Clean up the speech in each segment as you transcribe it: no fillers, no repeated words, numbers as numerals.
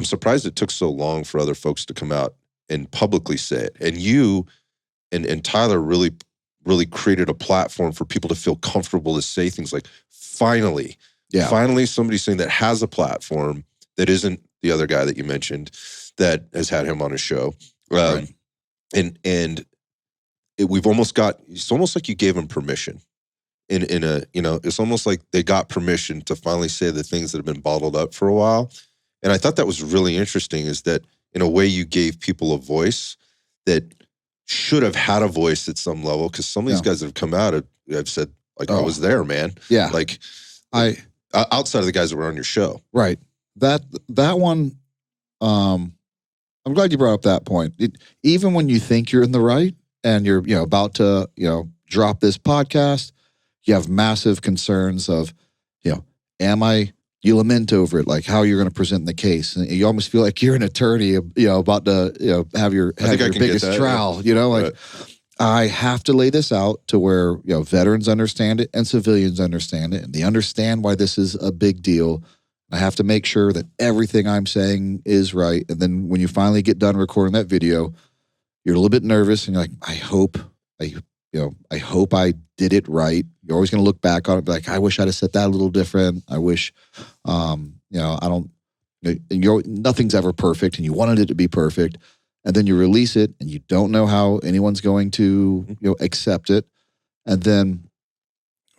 I'm surprised it took so long for other folks to come out and publicly say it. And you and Tyler really created a platform for people to feel comfortable to say things like, finally somebody saying that has a platform that isn't the other guy that you mentioned that has had him on his show. Right. We've almost got, it's almost like you gave him permission it's almost like they got permission to finally say the things that have been bottled up for a while. And I thought that was really interesting, is that in a way you gave people a voice that should have had a voice at some level, because some of these guys that have come out have said, like, I was there, man. Yeah. Like, outside of the guys that were on your show. Right. That one, I'm glad you brought up that point. Even when you think you're in the right and you're, about to, drop this podcast, you have massive concerns of, you lament over it, like how you're going to present the case. And you almost feel like you're an attorney, about to, have your biggest trial, Right. I have to lay this out to where, veterans understand it and civilians understand it, and they understand why this is a big deal. I have to make sure that everything I'm saying is right. And then when you finally get done recording that video, you're a little bit nervous and you're like, I hope I did it right. You're always going to look back on it, be like, I wish I'd have said that a little different. I wish, nothing's ever perfect, and you wanted it to be perfect. And then you release it and you don't know how anyone's going to, accept it. And then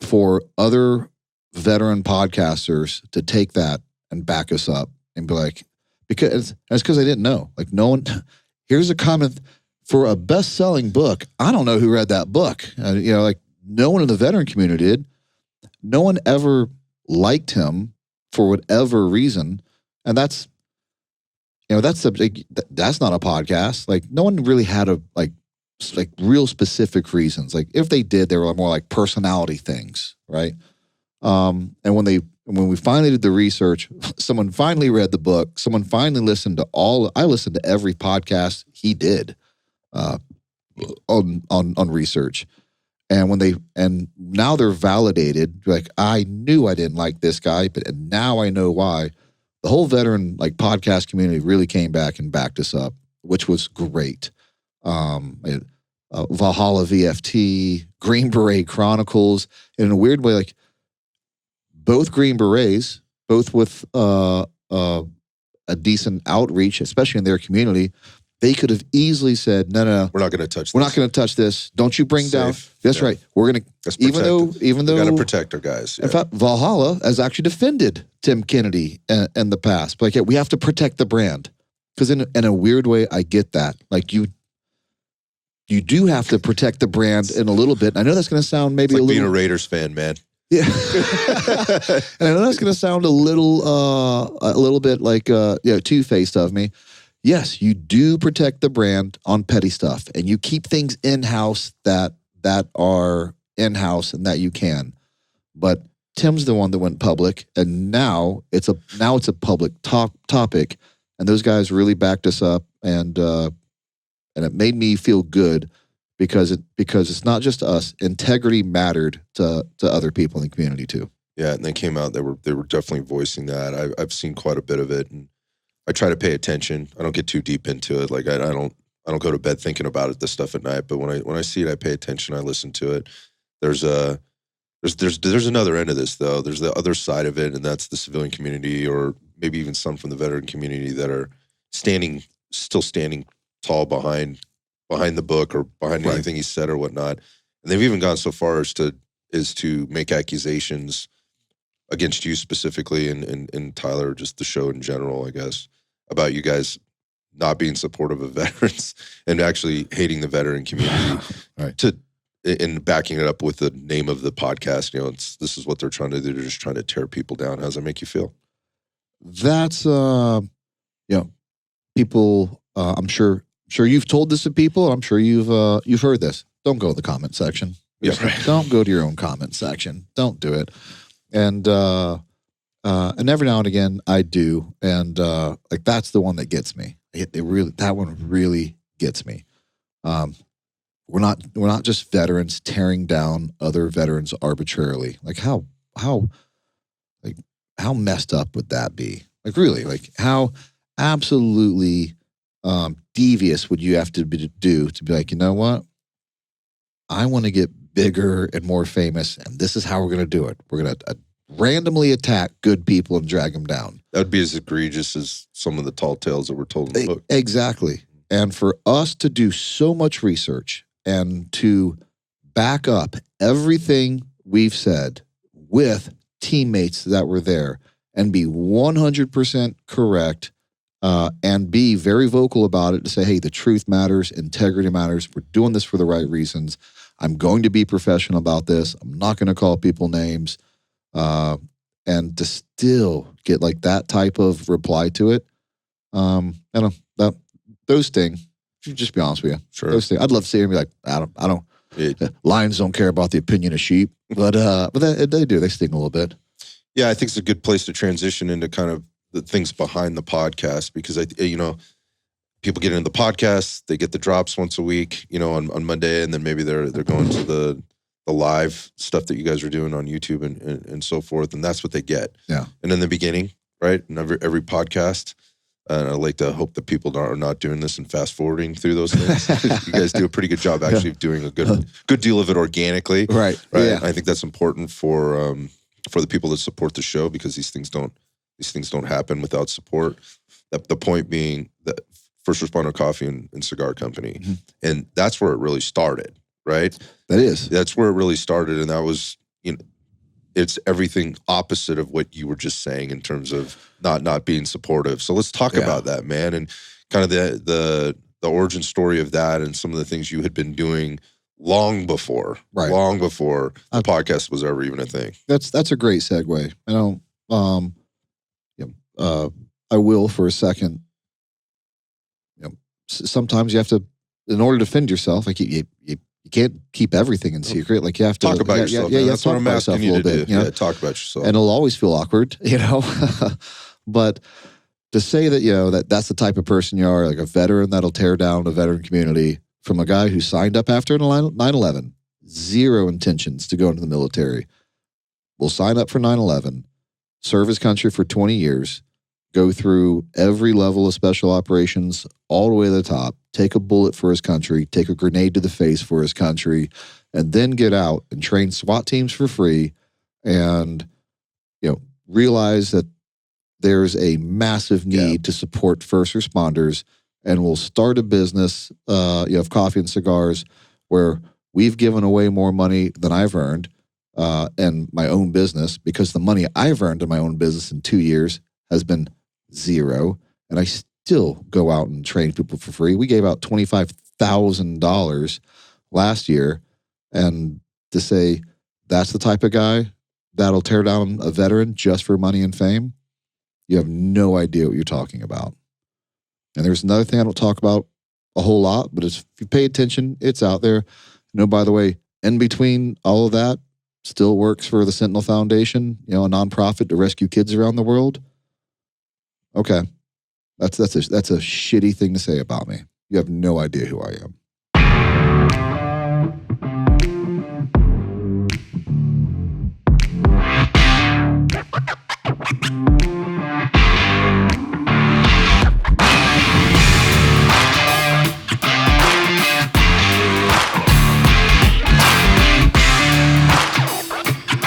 for other veteran podcasters to take that and back us up and be like, because I didn't know. Like, no one, here's a comment for a best-selling book. I don't know who read that book. No one in the veteran community did. No one ever liked him for whatever reason. And that's not a podcast. Like, no one really had real specific reasons. Like, if they did, they were more like personality things, right? And when we finally did the research, someone finally read the book. Someone finally listened to I listened to every podcast he did on research. And now they're validated. Like, I knew I didn't like this guy, but now I know why. The whole veteran podcast community really came back and backed us up, which was great. Valhalla VFT, Green Beret Chronicles, and in a weird way, like, both Green Berets, both with a decent outreach, especially in their community, they could have easily said, no, we're not going to touch this. We're not going to touch this. Don't you bring down. That's right. We're going to, even though we got to protect our guys. In fact, Valhalla has actually defended Tim Kennedy in the past. But we have to protect the brand. Because in a weird way, I get that. Like, you do have to protect the brand in a little bit. I know that's going to sound maybe it's like a little... being a Raiders fan, man. Yeah. And I know that's going to sound a little bit like, two-faced of me. Yes, you do protect the brand on petty stuff, and you keep things in-house that are in-house and that you can. But Tim's the one that went public, and now it's a public topic, and those guys really backed us up, and it made me feel good because it's not just us. Integrity mattered to other people in the community too. Yeah, and they came out. They were definitely voicing that. I've seen quite a bit of it, and I try to pay attention. I don't get too deep into it. Like, I don't go to bed thinking about this stuff at night. But when I see it, I pay attention. I listen to it. There's another end of this though. There's the other side of it, and that's the civilian community, or maybe even some from the veteran community that are still standing tall behind the book or behind anything he said or whatnot. And they've even gone so far as to make accusations against you specifically and Tyler, just the show in general, I guess, about you guys not being supportive of veterans and actually hating the veteran community. Right. And backing it up with the name of the podcast. This is what they're trying to do. They're just trying to tear people down. How does that make you feel? That's people. I'm sure you've told this to people. I'm sure you've heard this. Don't go to the comment section. Yeah, right. Don't go to your own comment section. Don't do it. And every now and again I do, and that's the one that gets me. That one really gets me. We're not just veterans tearing down other veterans arbitrarily. Like, how messed up would that be? Like, really, like how absolutely devious would you have to do to be like, you know what? I want to get bigger and more famous, and this is how we're going to do it. We're going to randomly attack good people and drag them down. That would be as egregious as some of the tall tales that were told in the book. Exactly. And for us to do so much research and to back up everything we've said with teammates that were there and be 100% correct and be very vocal about it to say, hey, the truth matters, integrity matters. We're doing this for the right reasons. I'm going to be professional about this. I'm not going to call people names. And to still get like that type of reply to it, I don't know, those sting. Just be honest with you. Sure. Those sting. I'd love to see him be like, I don't. Lions don't care about the opinion of sheep, but they do. They sting a little bit. Yeah, I think it's a good place to transition into kind of the things behind the podcast, because people get into the podcast, they get the drops once a week, on Monday, and then maybe they're going to the live stuff that you guys are doing on YouTube and so forth, and that's what they get. Yeah. And in the beginning, right, in every podcast, I like to hope that people are not doing this and fast forwarding through those things. You guys do a pretty good job actually of doing a good deal of it organically. Right. Yeah. I think that's important for the people that support the show, because these things don't happen without support. The point being that First Responder Coffee and Cigar Company, and that's where it really started, right? That's where it really started, and that was, it's everything opposite of what you were just saying in terms of not being supportive. So let's talk about that, man, and kind of the origin story of that, and some of the things you had been doing long before the podcast was ever even a thing. That's a great segue. I will for a second. Sometimes you have to, in order to defend yourself, like you can't keep everything in secret. Like you have to talk about yourself. Yeah, that's what I'm asking you to do. Yeah, talk about yourself. And it'll always feel awkward, But to say that, that's the type of person you are, like a veteran that'll tear down a veteran community, from a guy who signed up after 9/11, zero intentions to go into the military, will sign up for 9/11, serve his country for 20 years, go through every level of special operations all the way to the top, take a bullet for his country, take a grenade to the face for his country, and then get out and train SWAT teams for free, and realize that there's a massive need to support first responders, and we'll start a business of coffee and cigars where we've given away more money than I've earned in my own business, because the money I've earned in my own business in 2 years has been zero, and I still go out and train people for free. We gave out $25,000 last year, and to say that's the type of guy that'll tear down a veteran just for money and fame, you have no idea what you're talking about. And there's another thing I don't talk about a whole lot, but if you pay attention, it's out there. By the way, in between all of that, still works for the Sentinel Foundation, a nonprofit to rescue kids around the world. Okay, that's a shitty thing to say about me. You have no idea who I am.